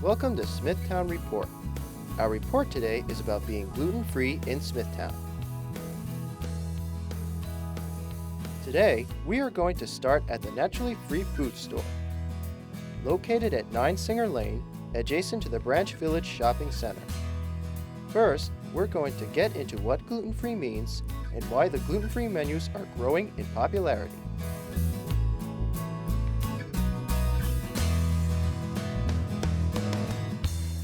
Welcome to Smithtown Report. Our report today is about being gluten-free in Smithtown. Today, we are going to start at the Naturally Free Food Store. Located at 9 Singer Lane, adjacent to the Branch Village Shopping Center. First, we're going to get into what gluten-free means and why the gluten-free menus are growing in popularity.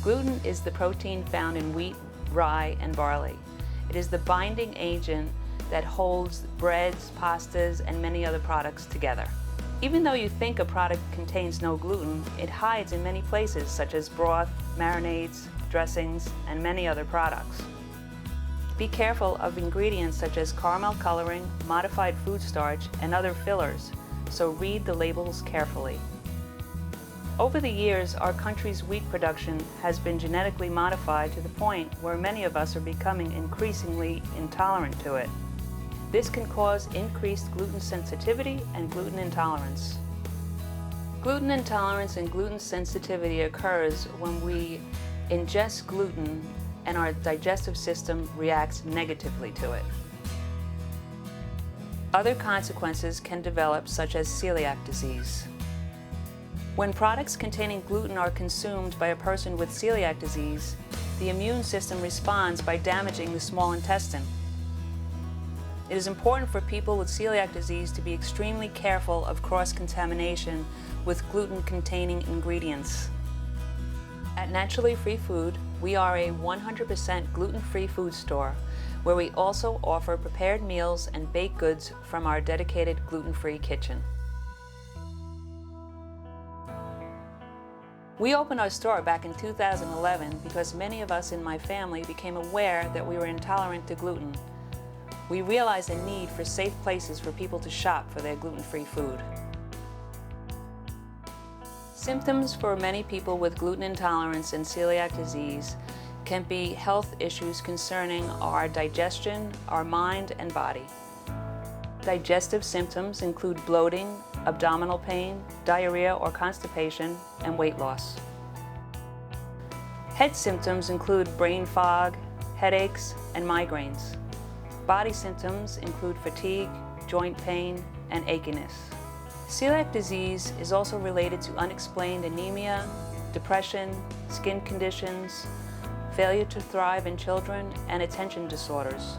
Gluten is the protein found in wheat, rye, and barley. It is the binding agent that holds breads, pastas, and many other products together. Even though you think a product contains no gluten, it hides in many places such as broth, marinades, dressings, and many other products. Be careful of ingredients such as caramel coloring, modified food starch, and other fillers, so read the labels carefully. Over the years, our country's wheat production has been genetically modified to the point where many of us are becoming increasingly intolerant to it. This can cause increased gluten sensitivity and gluten intolerance. Gluten intolerance and gluten sensitivity occurs when we ingest gluten and our digestive system reacts negatively to it. Other consequences can develop, such as celiac disease. When products containing gluten are consumed by a person with celiac disease, the immune system responds by damaging the small intestine. It is important for people with celiac disease to be extremely careful of cross-contamination with gluten-containing ingredients. At Naturally Free Food, we are a 100% gluten-free food store where we also offer prepared meals and baked goods from our dedicated gluten-free kitchen. We opened our store back in 2011 because many of us in my family became aware that we were intolerant to gluten. We realized a need for safe places for people to shop for their gluten-free food. Symptoms for many people with gluten intolerance and celiac disease can be health issues concerning our digestion, our mind, and body. Digestive symptoms include bloating, abdominal pain, diarrhea or constipation, and weight loss. Head symptoms include brain fog, headaches, and migraines. Body symptoms include fatigue, joint pain, and achiness. Celiac disease is also related to unexplained anemia, depression, skin conditions, failure to thrive in children, and attention disorders.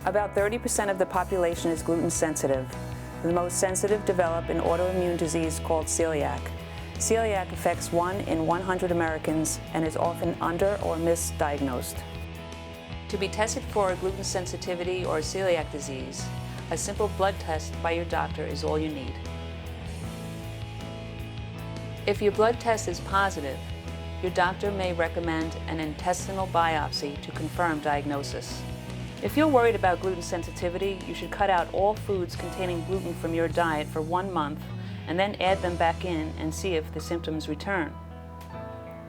About 30% of the population is gluten sensitive. The most sensitive develop an autoimmune disease called celiac. Celiac affects 1 in 100 Americans and is often under or misdiagnosed. To be tested for gluten sensitivity or celiac disease, a simple blood test by your doctor is all you need. If your blood test is positive, your doctor may recommend an intestinal biopsy to confirm diagnosis. If you're worried about gluten sensitivity, you should cut out all foods containing gluten from your diet for 1 month and then add them back in and see if the symptoms return.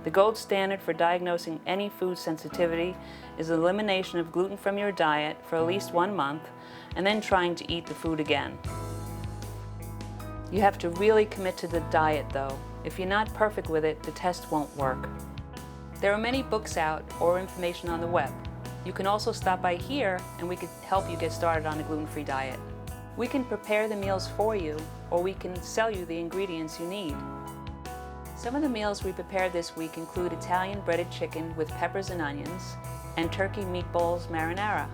The gold standard for diagnosing any food sensitivity is elimination of gluten from your diet for at least 1 month and then trying to eat the food again. You have to really commit to the diet though. If you're not perfect with it, the test won't work. There are many books out or information on the web. You can also stop by here and we can help you get started on a gluten-free diet. We can prepare the meals for you or we can sell you the ingredients you need. Some of the meals we prepared this week include Italian breaded chicken with peppers and onions and turkey meatballs marinara.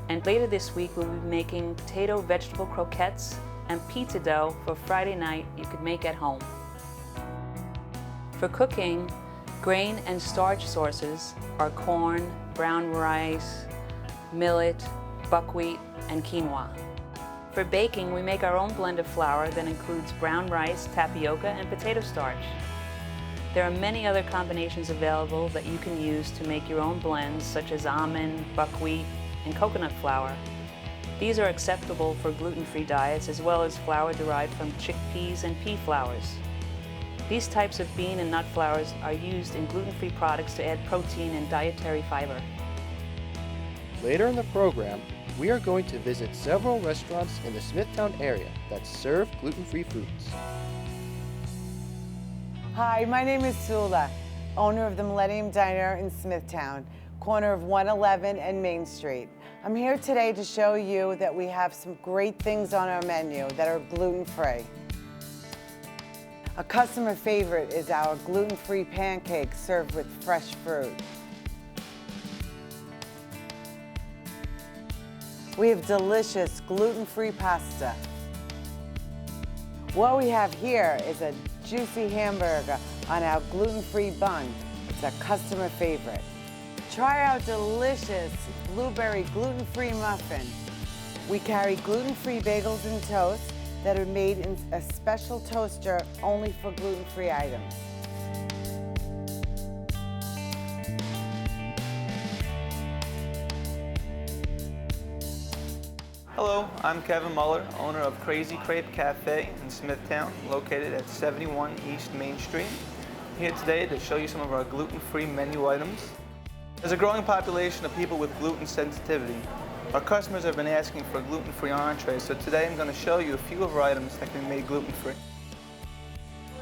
And later this week we'll be making potato vegetable croquettes and pizza dough for Friday night you could make at home. For cooking, grain and starch sources are corn, brown rice, millet, buckwheat, and quinoa. For baking, we make our own blend of flour that includes brown rice, tapioca, and potato starch. There are many other combinations available that you can use to make your own blends, such as almond, buckwheat, and coconut flour. These are acceptable for gluten-free diets, as well as flour derived from chickpeas and pea flours. These types of bean and nut flours are used in gluten-free products to add protein and dietary fiber. Later in the program, we are going to visit several restaurants in the Smithtown area that serve gluten-free foods. Hi, my name is Sula. owner of the Millennium Diner in Smithtown, corner of 111 and Main Street. I'm here today to show you that we have some great things on our menu that are gluten-free. A customer favorite is our gluten-free pancakes served with fresh fruit. We have delicious gluten-free pasta. What we have here is a juicy hamburger on our gluten-free bun. It's a customer favorite. Try our delicious blueberry gluten-free muffin. We carry gluten-free bagels and toast that are made in a special toaster only for gluten-free items. Hello, I'm Kevin Muller, owner of Crazy Crepe Cafe in Smithtown, located at 71 East Main Street. I'm here today to show you some of our gluten-free menu items. There's a growing population of people with gluten sensitivity. Our customers have been asking for gluten-free entrees, so today I'm going to show you a few of our items that can be made gluten-free.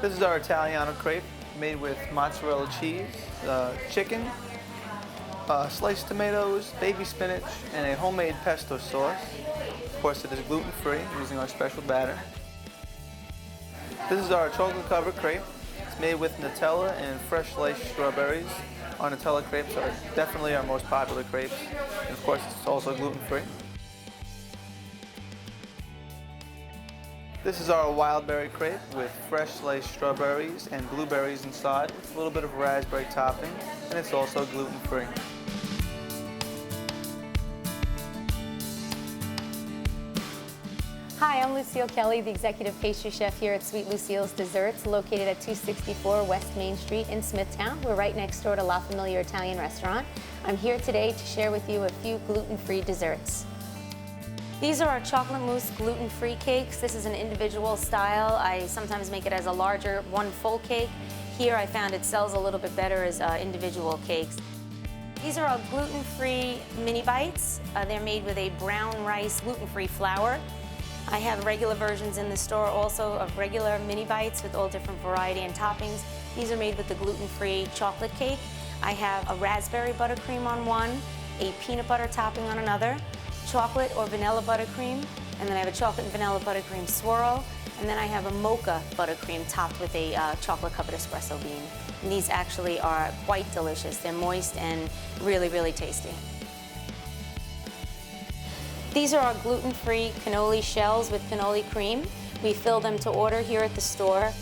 This is our Italiano Crepe, made with mozzarella cheese, chicken, sliced tomatoes, baby spinach, and a homemade pesto sauce. Of course, it is gluten-free using our special batter. This is our chocolate-covered crepe. It's made with Nutella and fresh sliced strawberries. Our Nutella crepes are definitely our most popular crepes. And of course, it's also gluten-free. This is our wild berry crepe with fresh sliced strawberries and blueberries inside, with a little bit of raspberry topping, and it's also gluten-free. Hi, I'm Lucille Kelly, the Executive Pastry Chef here at Sweet Lucille's Desserts, located at 264 West Main Street in Smithtown. We're right next door to La Familia Italian Restaurant. I'm here today to share with you a few gluten-free desserts. These are our chocolate mousse gluten-free cakes. This is an individual style. I sometimes make it as a larger one full cake. Here I found it sells a little bit better as individual cakes. These are our gluten-free mini bites. They're made with a brown rice gluten-free flour. I have regular versions in the store also of regular mini bites with all different variety and toppings. These are made with the gluten-free chocolate cake. I have a raspberry buttercream on one, a peanut butter topping on another, chocolate or vanilla buttercream, and then I have a chocolate and vanilla buttercream swirl, and then I have a mocha buttercream topped with a chocolate-covered espresso bean. And these actually are quite delicious. They're moist and really, really tasty. These are our gluten-free cannoli shells with cannoli cream. We fill them to order here at the store.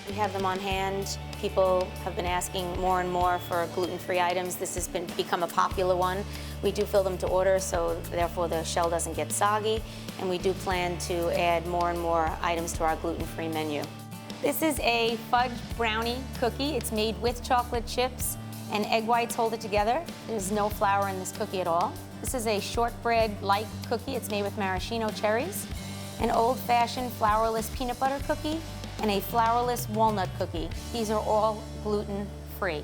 We have them on hand. People have been asking more and more for gluten-free items. This has become a popular one. We do fill them to order, so therefore the shell doesn't get soggy, and we do plan to add more and more items to our gluten-free menu. This is a fudge brownie cookie. It's made with chocolate chips and egg whites hold it together. There's no flour in this cookie at all. This is a shortbread-like cookie. It's made with maraschino cherries, an old-fashioned flourless peanut butter cookie, and a flourless walnut cookie. These are all gluten-free.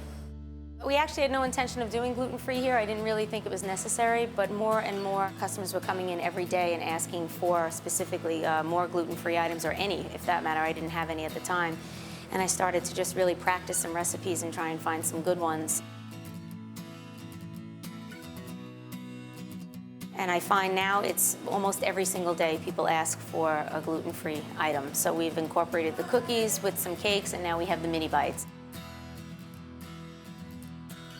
We actually had no intention of doing gluten-free here. I didn't really think it was necessary, but more and more customers were coming in every day and asking for specifically more gluten-free items, or any, if that matter. I didn't have any at the time. And I started to just really practice some recipes and try and find some good ones. And I find now it's almost every single day people ask for a gluten-free item. So we've incorporated the cookies with some cakes, and now we have the mini bites.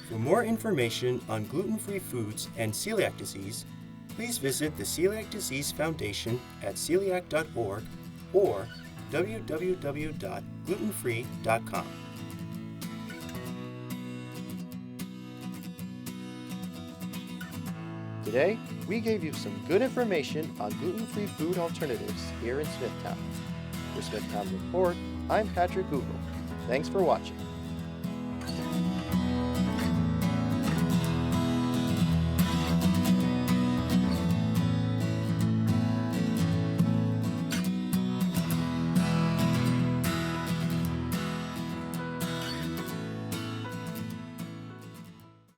For more information on gluten-free foods and celiac disease, please visit the Celiac Disease Foundation at celiac.org or www.glutenfree.com. Today, we gave you some good information on gluten-free food alternatives here in Smithtown. For Smithtown Report, I'm Patrick Google. Thanks for watching.